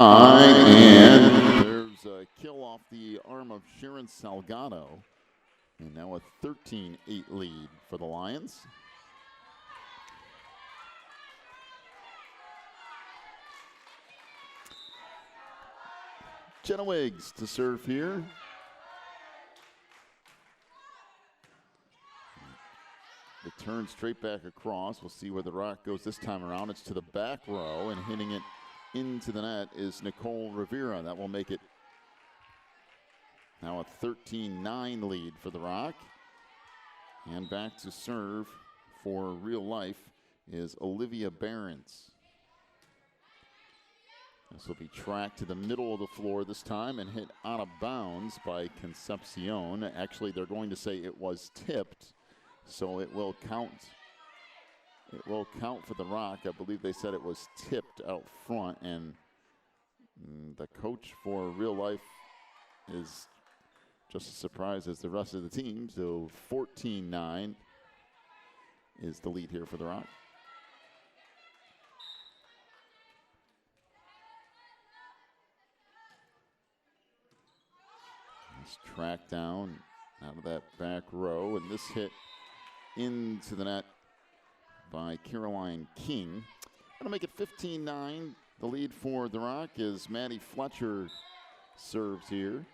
And there's a kill off the arm of Sharon Salgado. And now a 13-8 lead for the Lions. Jenna Wiggs to serve here. The turn straight back across. We'll see where the rock goes this time around. It's to the back row, and hitting it into the net is Nicole Rivera. That will make it now a 13-9 lead for the Rock. And back to serve for Real Life is Olivia Behrens. This will be tracked to the middle of the floor this time and hit out of bounds by Concepcion. Actually, they're going to say it was tipped, so it will count. It will count for the Rock. I believe they said it was tipped out front, and the coach for Real Life is just as surprised as the rest of the team. So 14-9 is the lead here for the Rock. This track down out of that back row, and this hit into the net by Caroline King. That'll make it 15-9. The lead for the Rock is Maddie Fletcher serves here.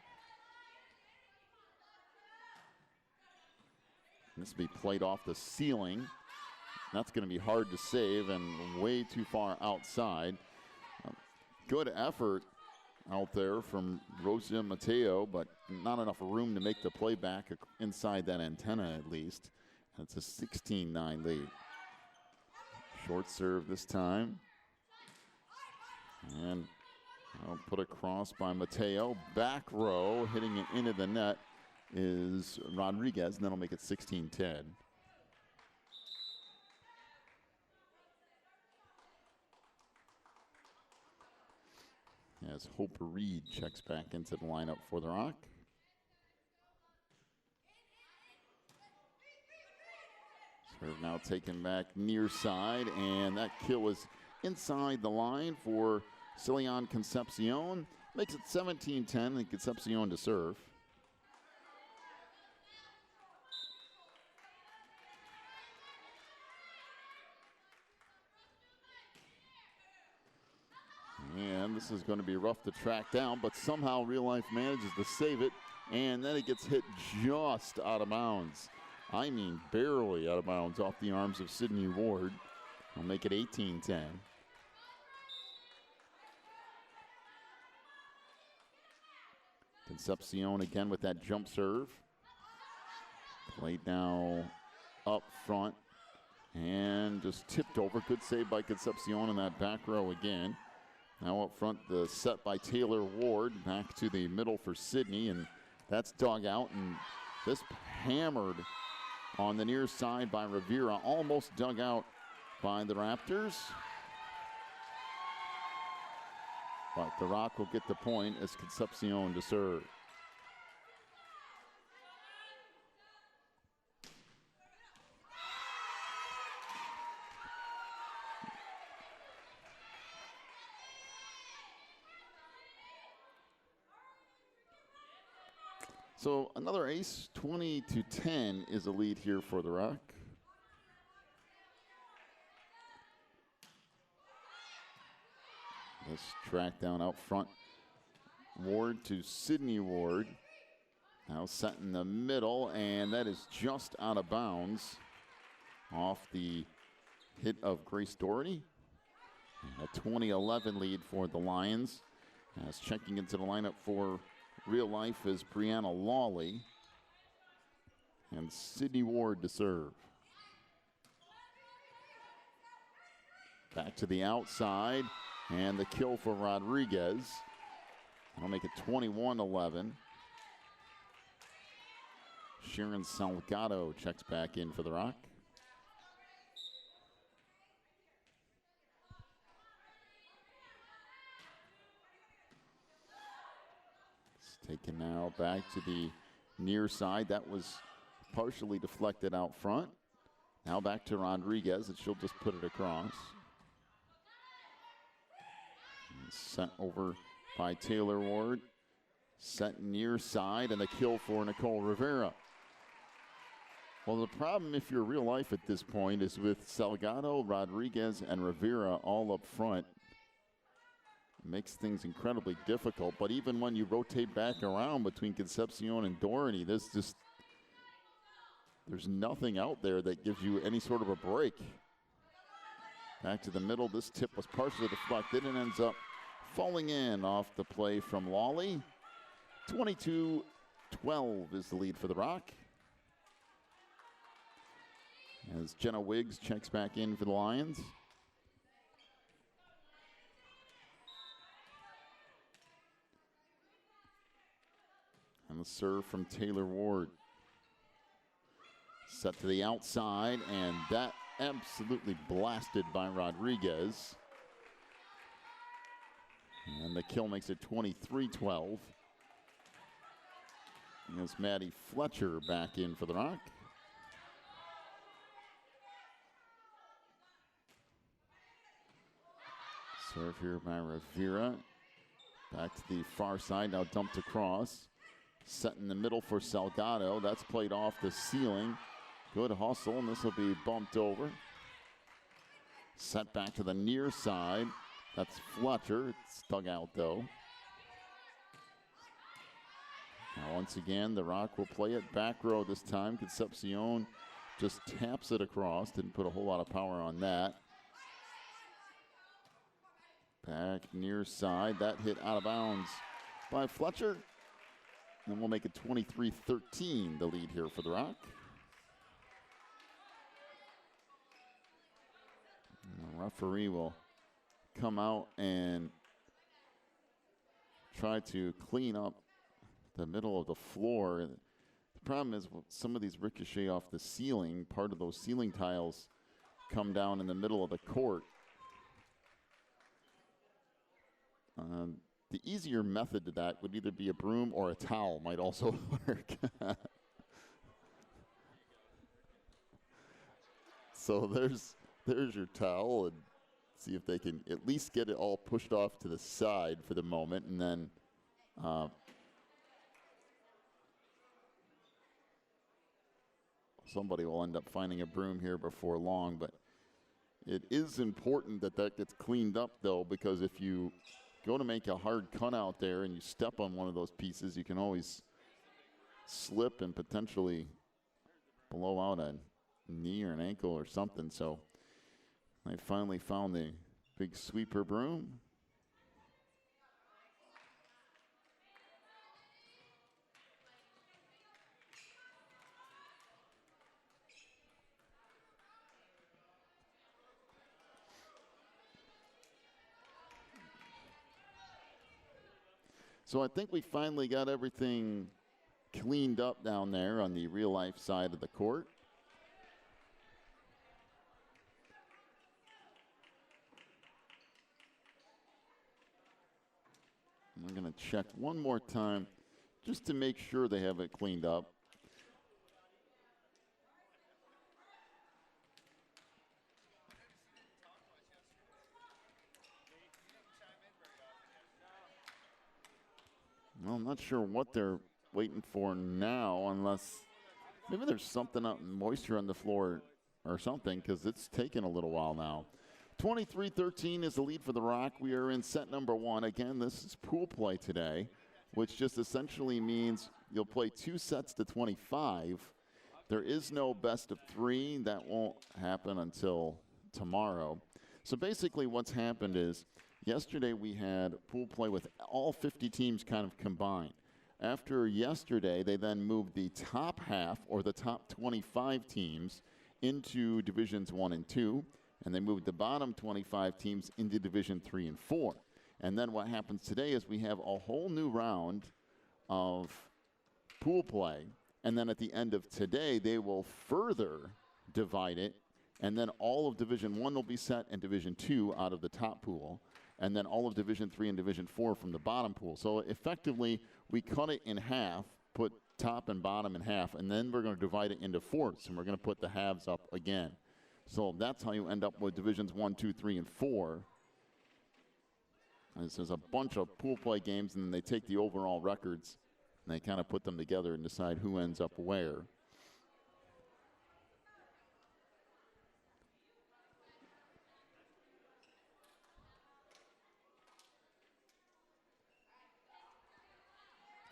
This will be played off the ceiling. That's going to be hard to save and way too far outside. Good effort out there from Rosa Mateo, but not enough room to make the play back inside that antenna at least. That's a 16-9 lead. Short serve this time. And I'll put a cross by Mateo. Back row, hitting it into the net is Rodriguez, and that'll make it 16-10. As Hope Reed checks back into the lineup for the Rock. Serve now taken back near side, and that kill is inside the line for Cilian Concepcion. Makes it 17-10, and Concepcion to serve. And this is going to be rough to track down, but somehow Real Life manages to save it, and then it gets hit just out of bounds. I mean barely out of bounds off the arms of Sydney Ward. I'll make it 18-10. Concepcion again with that jump serve. Played now up front and just tipped over. Good save by Concepcion in that back row again. Now up front, the set by Taylor Ward. Back to the middle for Sydney, and that's dug out. And this hammered on the near side by Rivera, almost dug out by the Raptors. But the Rock will get the point as Concepcion to serve. So another ace, 20-10 is a lead here for the Rock. This track down out front. Ward to Sydney Ward. Now set in the middle, and that is just out of bounds off the hit of Grace Doherty. And a 20-11 lead for the Lions. As checking into the lineup for Real Life is Brianna Lawley and Sydney Ward to serve. Back to the outside, and the kill for Rodriguez. That'll make it 21-11. Sharon Salgado checks back in for the Rock. Taken now back to the near side. That was partially deflected out front. Now back to Rodriguez, and she'll just put it across. Sent over by Taylor Ward. Set near side, and the kill for Nicole Rivera. Well, the problem, if you're real life at this point, is with Salgado, Rodriguez, and Rivera all up front. It makes things incredibly difficult, but even when you rotate back around between Concepcion and Doherty, there's nothing out there that gives you any sort of a break. Back to the middle, this tip was partially deflected and ends up falling in off the play from Lawley. 22-12 is the lead for the Rock. As Jenna Wiggs checks back in for the Lions. And the serve from Taylor Ward. Set to the outside, and that absolutely blasted by Rodriguez. And the kill makes it 23-12. As Maddie Fletcher back in for the Rock. Serve here by Rivera. Back to the far side, now dumped across. Set in the middle for Salgado. That's played off the ceiling. Good hustle, and this will be bumped over. Set back to the near side. That's Fletcher. It's dug out, though. Now, once again, the Rock will play it back row this time. Concepcion just taps it across. Didn't put a whole lot of power on that. Back near side. That hit out of bounds by Fletcher. And we'll make it 23-13, the lead here for the Rock. And the referee will come out and try to clean up the middle of the floor. The problem is some of these ricochet off the ceiling. Part of those ceiling tiles come down in the middle of the court. The easier method to that would either be a broom or a towel might also work. So there's your towel, and see if they can at least get it all pushed off to the side for the moment, and then somebody will end up finding a broom here before long. But it is important that that gets cleaned up, though, because if you go to make a hard cut out there and you step on one of those pieces, you can always slip and potentially blow out a knee or an ankle or something. So I finally found the big sweeper broom. So I think we finally got everything cleaned up down there on the real life side of the court. And we're going to check one more time just to make sure they have it cleaned up. Well, I'm not sure what they're waiting for now, unless maybe there's something out, moisture on the floor or something, because it's taken a little while now. 23-13 is the lead for the Rock. We are in set number one. Again, this is pool play today, which just essentially means you'll play 2 sets to 25. There is no best of 3. That won't happen until tomorrow. So basically what's happened is yesterday we had pool play with all 50 teams kind of combined. After yesterday, they then moved the top half, or the top 25 teams, into Divisions 1 and 2, and they moved the bottom 25 teams into Division 3 and 4. And then what happens today is we have a whole new round of pool play, and then at the end of today, they will further divide it, and then all of Division 1 will be set and Division 2 out of the top pool, and then all of Division 3 and Division 4 from the bottom pool. So effectively, we cut it in half, put top and bottom in half, and then we're going to divide it into fourths, and we're going to put the halves up again. So that's how you end up with Divisions 1, 2, 3, and 4. There's a bunch of pool play games, and then they take the overall records, and they kind of put them together and decide who ends up where.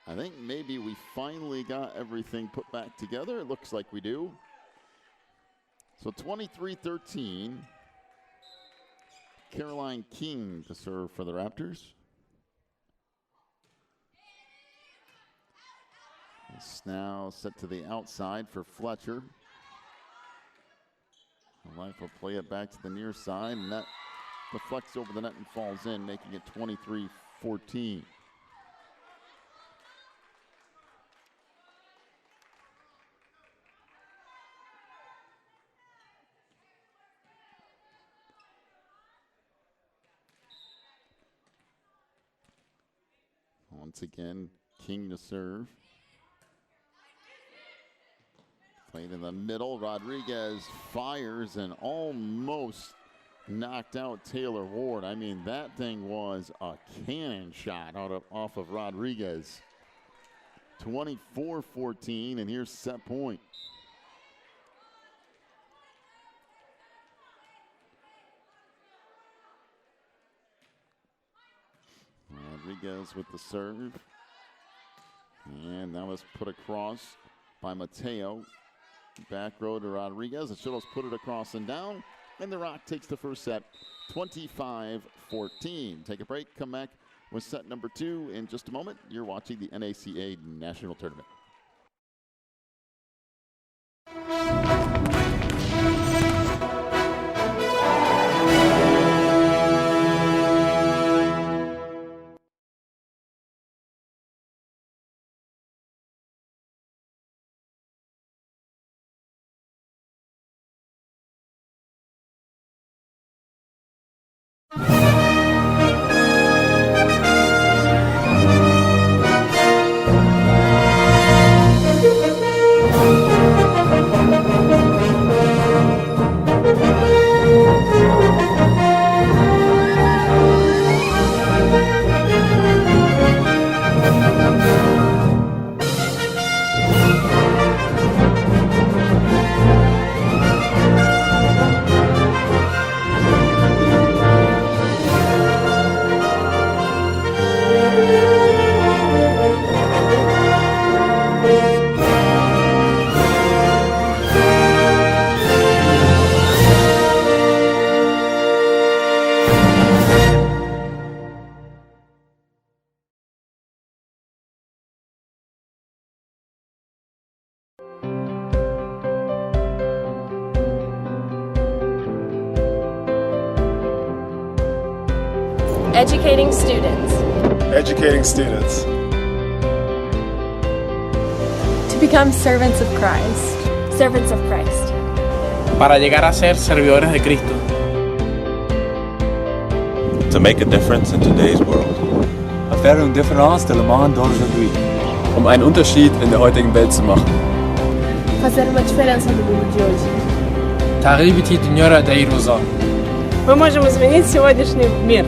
I think maybe we finally got everything put back together. It looks like we do. So 23-13. Caroline King to serve for the Raptors. It's now set to the outside for Fletcher. Life will play it back to the near side, and that deflects over the net and falls in, making it 23-14. Once again, King to serve. Played in the middle. Rodriguez fires and almost knocked out Taylor Ward. I mean, that thing was a cannon shot off of Rodriguez. 24-14, and here's set point. Rodriguez with the serve. And that was put across by Mateo. Back row to Rodriguez. The Shuttles put it across and down. And the Rock takes the first set, 25-14. Take a break, come back with set number 2 in just a moment. You're watching the NACA National Tournament. Educating students. Educating students. To become servants of Christ. Servants of Christ. Para llegar a ser servidores de Cristo. To make a difference in today's world. Faire une différence dans le monde d'aujourd'hui. Einen Unterschied in der heutigen Welt zu machen. Fazer uma diferença no mundo de hoje. تعريبتي دنيا دايروزا. Мы можем изменить сегодняшний мир.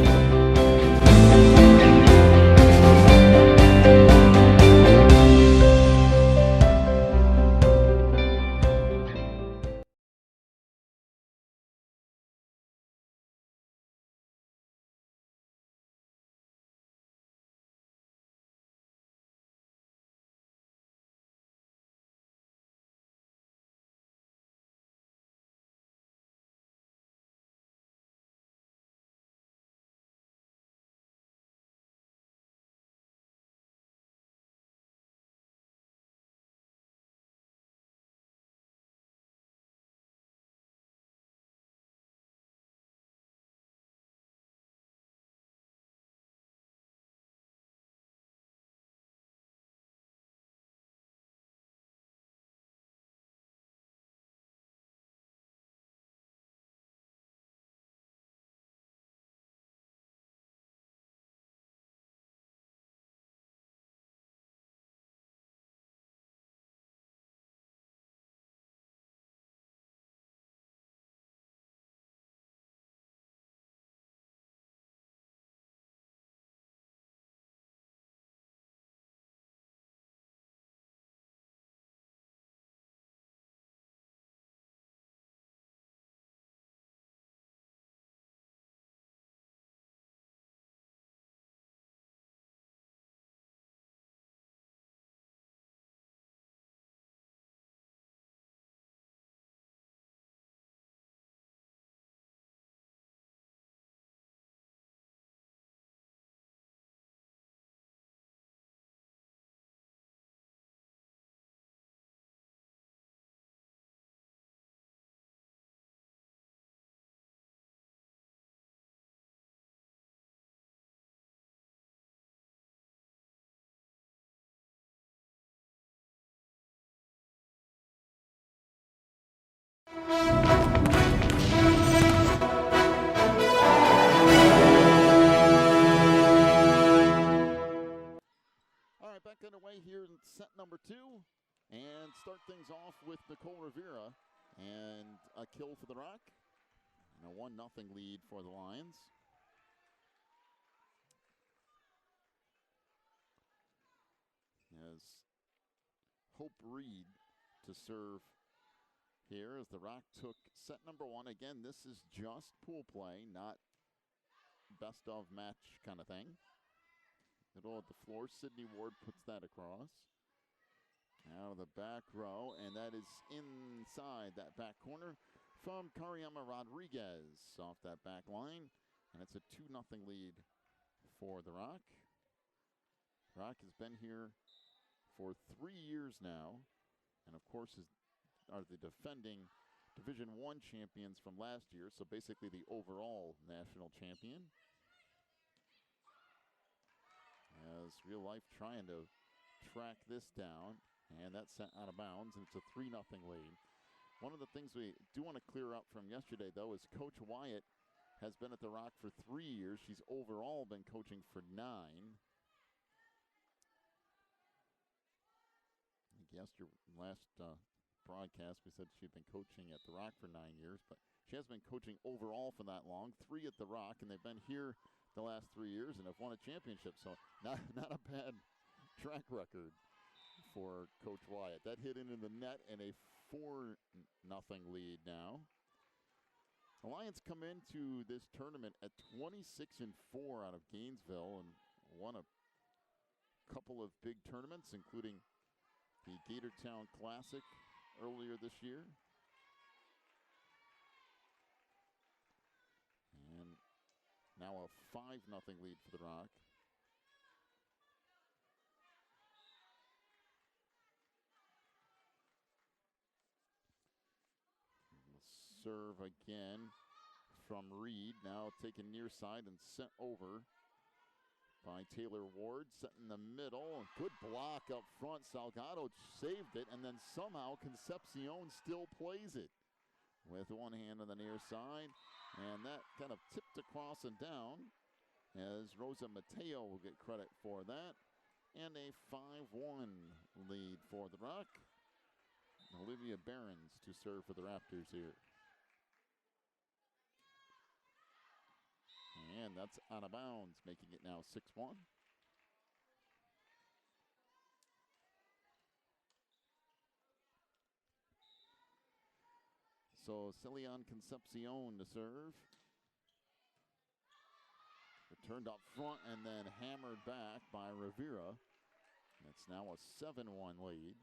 here in set number 2 and start things off with Nicole Rivera and a kill for the Rock and a 1-0 lead for the Lions. As Hope Reed to serve here as the Rock took set number 1. Again, this is just pool play, not best of match kind of thing. Middle of the floor, Sydney Ward puts that across. Out of the back row, and that is inside that back corner from Kariama Rodriguez off that back line. And it's a 2-0 lead for the Rock. Rock has been here for 3 years now, and of course are the defending Division I champions from last year, so basically the overall national champion. As Real Life trying to track this down, and that's sent out of bounds, and it's a 3-0 lead. One of the things we do want to clear up from yesterday, though, is Coach Wyatt has been at the Rock for 3 years. She's overall been coaching for 9. I guess your last broadcast, we said she'd been coaching at the Rock for 9 years, but she has been coaching overall for that long. 3 at the Rock, and they've been here the last 3 years and have won a championship. So not a bad track record for Coach Wyatt. That hit into the net and a 4-0 lead now. The Lions come into this tournament at 26-4 out of Gainesville and won a couple of big tournaments, including the Gatortown Classic earlier this year. And now a 5-0 lead for the Rock. Serve again from Reed, now taken near side and sent over by Taylor Ward, set in the middle. Good block up front. Salgado saved it, and then somehow Concepcion still plays it with one hand on the near side, and that kind of tipped across and down as Rosa Mateo will get credit for that, and a 5-1 lead for the Rock. Olivia Behrens to serve for the Raptors here. And that's out of bounds, making it now 6-1. So Celion Concepcion to serve. Returned up front and then hammered back by Rivera. It's now a 7-1 lead.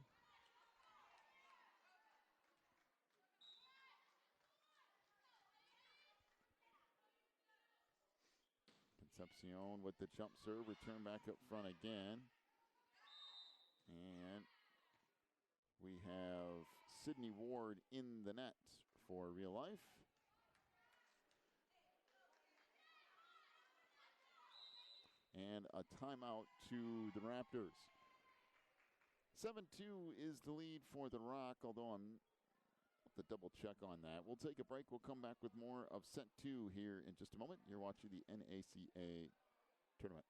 Concepcion with the jump serve, return back up front again. And we have Sydney Ward in the net for Real Life. And a timeout to the Raptors. 7-2 is the lead for the Rock, although I'm to double check on that. We'll take a break. We'll come back with more of set 2 here in just a moment. You're watching the NACA tournament.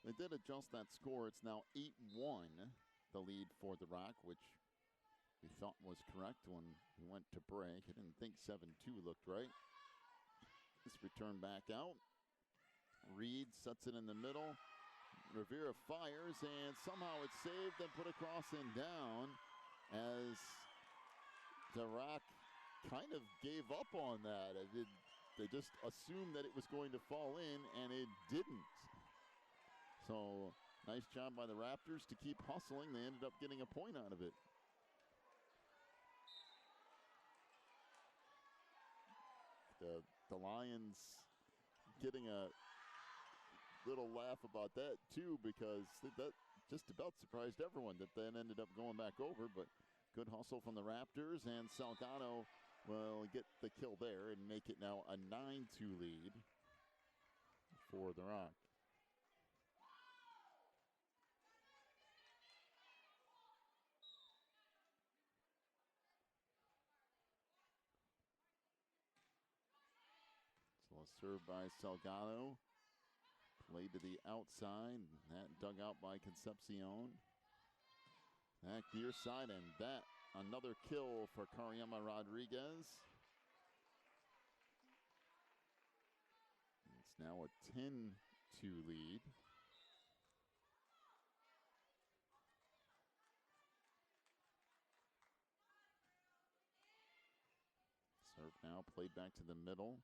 They did adjust that score. It's now 8-1, the lead for the Rock, which we thought was correct when we went to break. I didn't think 7-2 looked right. This return back out. Reed sets it in the middle. Rivera fires, and somehow it's saved and put across and down as the Rock kind of gave up on that. They just assumed that it was going to fall in, and it didn't. So Nice job by the Raptors to keep hustling. They ended up getting a point out of it. The Lions getting a little laugh about that too, because that just about surprised everyone that then ended up going back over. But good hustle from the Raptors, and Salgado will get the kill there and make it now a 9-2 lead for the Rock. So a serve by Salgado. Played to the outside. That dug out by Concepcion. Back near side, and that another kill for Cariama Rodriguez. It's now a 10-2 lead. Serve now played back to the middle.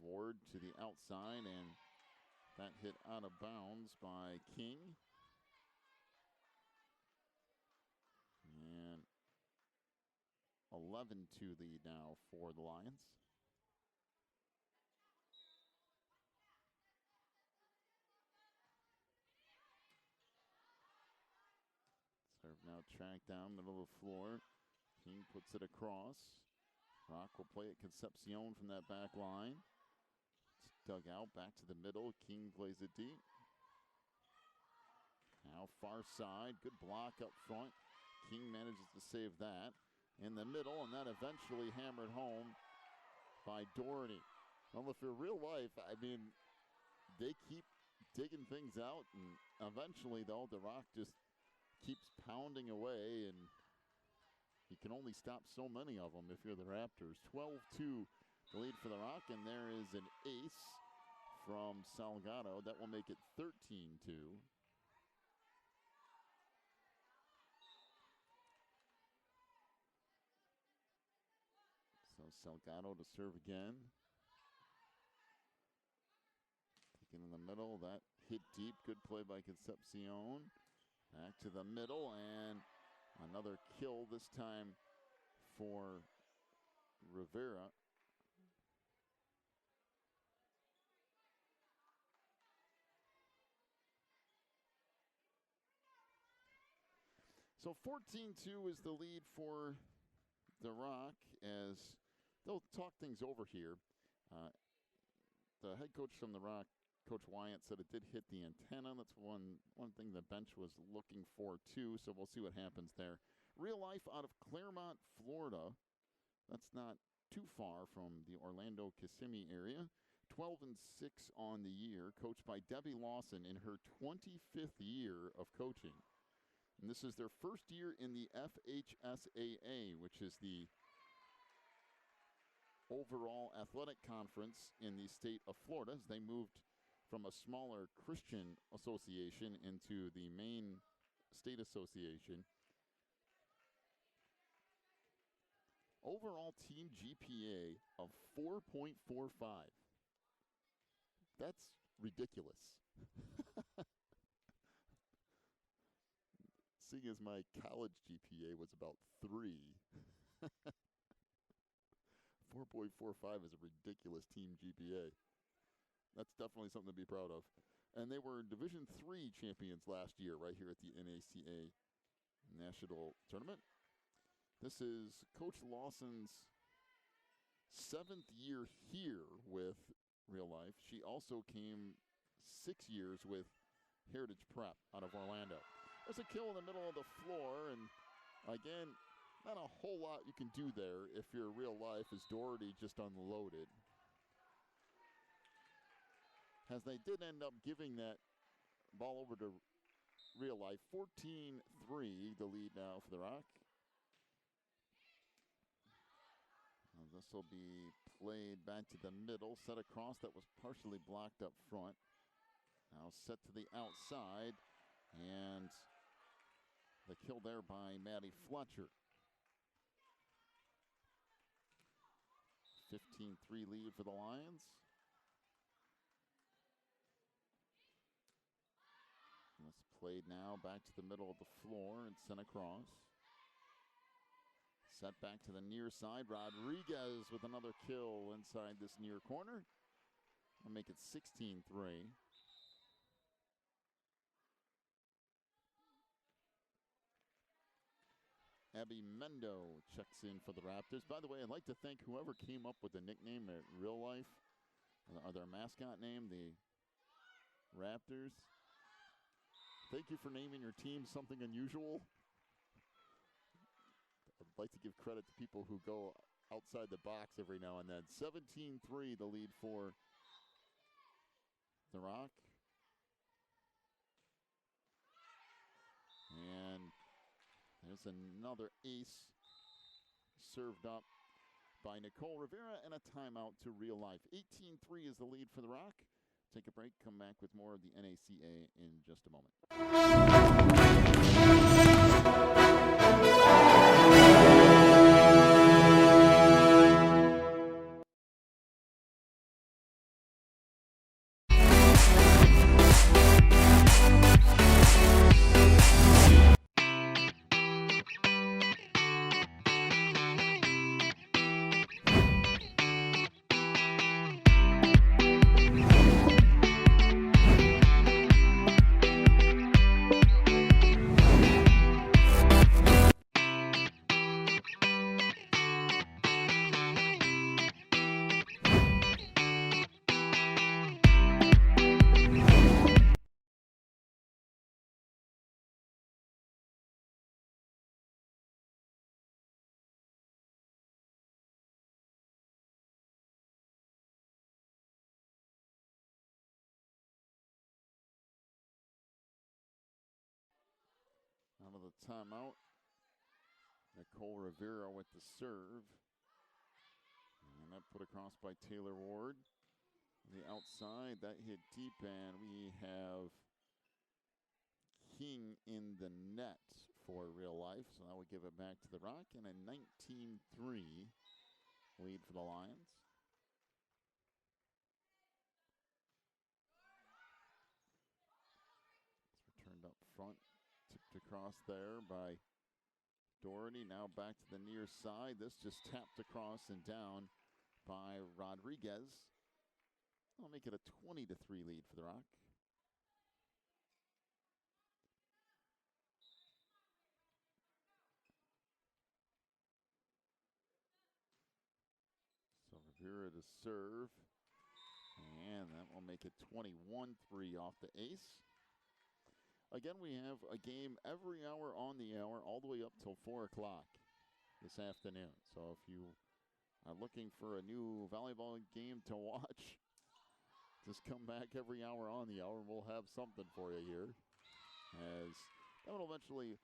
Ward to the outside, and that hit out of bounds by King. And 11-2 lead now for the Lions. Serve now tracked down middle of the floor. King puts it across. Rock will play it Concepcion from that back line. It's dug out back to the middle. King plays it deep. Now far side, good block up front. King manages to save that in the middle, and that eventually hammered home by Doherty. Well, if you're real life, I mean, they keep digging things out, and eventually, though, the Rock just keeps pounding away, and you can only stop so many of them if you're the Raptors. 12-2 the lead for the Rock, and there is an ace from Salgado. That will make it 13-2. So Salgado to serve again. Taken in the middle, that hit deep. Good play by Concepcion. Back to the middle, and another kill, this time for Rivera. So 14-2 is the lead for the Rock, as they'll talk things over here. The head coach from the Rock, Coach Wyatt, said it did hit the antenna. That's one thing the bench was looking for too, so we'll see what happens there. Real life out of Claremont, Florida. That's not too far from the Orlando Kissimmee area. 12-6 on the year, coached by Debbie Lawson in her 25th year of coaching. And this is their first year in the FHSAA, which is the overall athletic conference in the state of Florida, as they moved from a smaller Christian association into the main state association. Overall team GPA of 4.45. That's ridiculous. Seeing as my college GPA was about 3. 4.45 is a ridiculous team GPA. That's definitely something to be proud of. And they were Division III champions last year right here at the NACA National Tournament. This is Coach Lawson's 7th year here with Real Life. She also came 6 years with Heritage Prep out of Orlando. There's a kill in the middle of the floor, and again, not a whole lot you can do there if you're Real Life, as Doherty just unloaded. As they did end up giving that ball over to Real Life. 14-3, the lead now for the Rock. This will be played back to the middle, set across, that was partially blocked up front. Now set to the outside, and the kill there by Maddie Fletcher. 15-3 lead for the Lions. Let's Played now back to the middle of the floor and sent across. Set back to the near side. Rodriguez with another kill inside this near corner. I'll make it 16-3. Abby Mendo checks in for the Raptors. By the way, I'd like to thank whoever came up with the nickname at real life, or their mascot name, the Raptors. Thank you for naming your team something unusual. I'd like to give credit to people who go outside the box every now and then. 17-3, the lead for the Rock. And there's another ace served up by Nicole Rivera, and a timeout to Real Life. 18-3 is the lead for the Rock. Take a break, come back with more of the NACA in just a moment. Out of the timeout, Nicole Rivera with the serve. And that put across by Taylor Ward. The outside, that hit deep, and we have King in the net for Real Life. So that would give it back to the Rock, and a 19-3 lead for the Lions. It's returned up front. Tipped across there by Doherty. Now back to the near side. This just tapped across and down by Rodriguez. I'll make it a 20-3 lead for the Rock. So Rivera to serve. And that will make it 21-3 off the ace. Again, we have a game every hour on the hour, all the way up till 4 o'clock this afternoon. So if you are looking for a new volleyball game to watch, just come back every hour on the hour, and we'll have something for you here. As that will eventually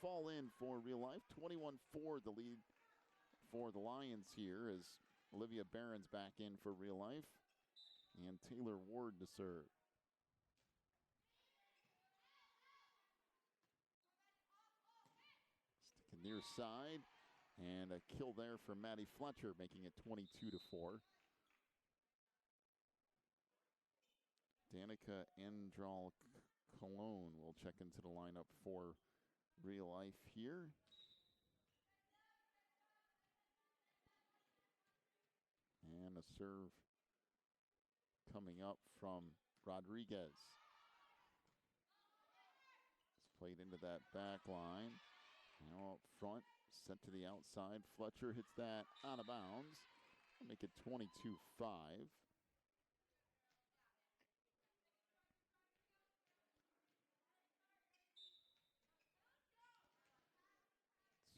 fall in for Real Life. 21-4 the lead for the Lions here, as Olivia Barron's back in for Real Life. And Taylor Ward to serve. Near side, and a kill there for Maddie Fletcher, making it 22-4. Danica Andral Cologne will check into the lineup for Real Life here. And a serve coming up from Rodriguez. It's played into that back line. Now up front, set to the outside. Fletcher hits that out of bounds. We'll make it 22-5.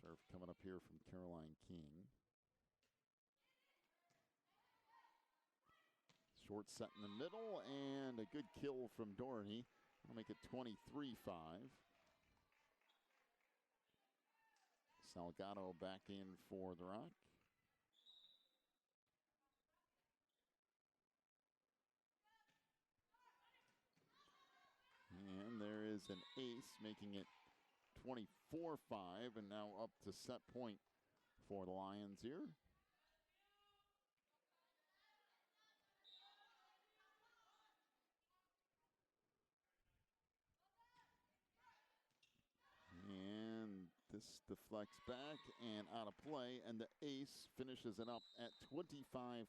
Serve coming up here from Caroline King. Short set in the middle, and a good kill from Doherty. We'll make it 23-5. Salgado back in for the Rock. And there is an ace, making it 24-5, and now up to set point for the Lions here. This deflects back and out of play, and the ace finishes it up at 25-5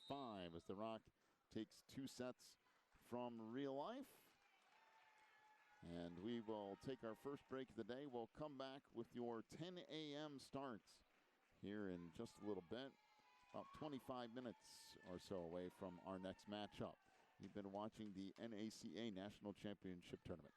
as the Rock takes 2 sets from Real Life. And we will take our first break of the day. We'll come back with your 10 a.m. starts here in just a little bit, about 25 minutes or so away from our next matchup. You've been watching the NACA National Championship Tournament.